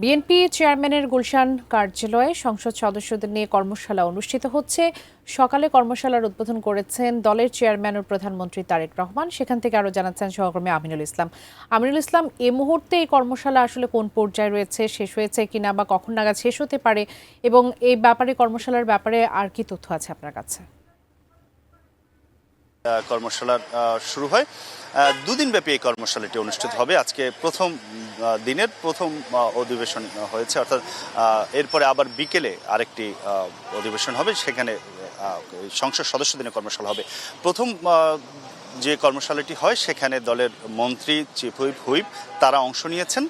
BNP চেয়ারম্যানের গুলশান কার্যালয়ে সংসদ সদস্যদের নিয়ে কর্মশালা অনুষ্ঠিত হচ্ছে। সকালে কর্মশালার উদ্বোধন করেছেন দলের চেয়ারম্যান ও প্রধানমন্ত্রী তারেক রহমান। সেখান থেকে আরও জানাচ্ছেন সহকর্মী আমিনুল ইসলাম। আমিনুল ইসলাম, এই মুহূর্তে এই কর্মশালা আসলে কোন পর্যায়ে রয়েছে, শেষ হয়েছে কিনা বা কখন নাগাদ শেষ হতে পারে, এবং এই ব্যাপারে কর্মশালার ব্যাপারে আর কি তথ্য আছে আপনার কাছে? কর্মশালার শুরু হয়। দুদিন ব্যাপী এই কর্মশালাটি অনুষ্ঠিত হবে। আজকে প্রথম দিনের প্রথম অধিবেশন হয়েছে, অর্থাৎ এরপরে আবার বিকেলে আরেকটি অধিবেশন হবে। সেখানে সংসদ সদস্যদের নিয়ে কর্মশালা হবে। প্রথম যে কর্মশালাটি হয় সেখানে দলের মন্ত্রী, চিফ হুইপ তারা অংশ নিয়েছেন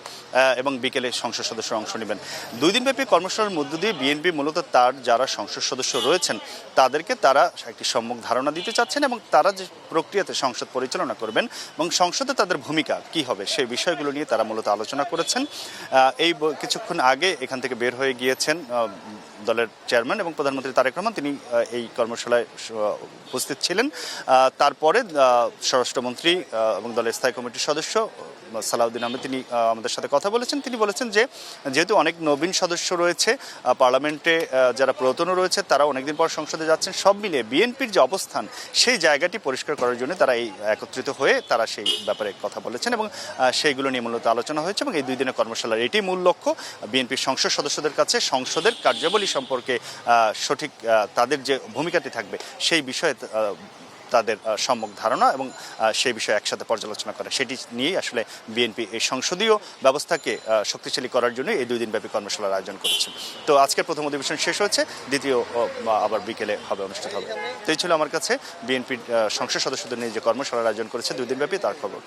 এবং বিকেলে সংসদ সদস্যরা অংশ নেবেন। দুই দিনব্যাপী কর্মশালার মধ্য দিয়ে বিএনপি মূলত তার যারা সংসদ সদস্য রয়েছেন তাদেরকে তারা একটি সম্যক ধারণা দিতে চাচ্ছেন এবং তারা যে প্রক্রিয়াতে সংসদ পরিচালনা করবেন এবং সংসদে তাদের ভূমিকা কি হবে সেই বিষয়গুলো নিয়ে তারা মূলত আলোচনা করেছেন। এই কিছুক্ষণ আগে এখান থেকে বের হয়ে গিয়েছেন দলের চেয়ারম্যান এবং প্রধানমন্ত্রী তারেক রহমান, তিনি এই কর্মশালায় উপস্থিত ছিলেন। তারপরে স্বরাষ্ট্রমন্ত্রী এবং দলের স্থায়ী কমিটির সদস্য সালাউদ্দিন আহমেদ তিনি আমাদের সাথে কথা বলেছেন। তিনি বলেছেন যে যেহেতু অনেক নবীন সদস্য রয়েছে পার্লামেন্টে, যারা পুরাতনও রয়েছে তারা অনেকদিন পর সংসদে যাচ্ছেন, সব মিলিয়ে বিএনপির যে অবস্থান সেই জায়গাটি পরিষ্কার করার জন্য তারা এই একত্রিত হয়ে তারা সেই ব্যাপারে কথা বলেছেন এবং সেইগুলো নিয়ে মূলত আলোচনা হয়েছে। এবং এই দুই দিনের কর্মশালার এটি মূল লক্ষ্য, বিএনপির সংসদ সদস্যদের কাছে সংসদের কার্যাবলী সম্পর্কে সঠিক তাদের যে ভূমিকাটি থাকবে সেই বিষয়ে তাদের সম্যক ধারণা এবং সেই বিষয়ে একসাথে পর্যালোচনা করে, সেটি নিয়েই আসলে বিএনপি এই সংসদীয় ব্যবস্থাকে শক্তিশালী করার জন্য এই দুই দিনব্যাপী কর্মশালার আয়োজন করেছে। তো আজকের প্রথম অধিবেশন শেষ হয়েছে, দ্বিতীয় আবার বিকেলে হবে, অনুষ্ঠিত হবে। তো এই ছিল আমার কাছে বিএনপির সংসদ সদস্যদের নিয়ে যে কর্মশালার আয়োজন করেছে দুই দিনব্যাপী তার খবর।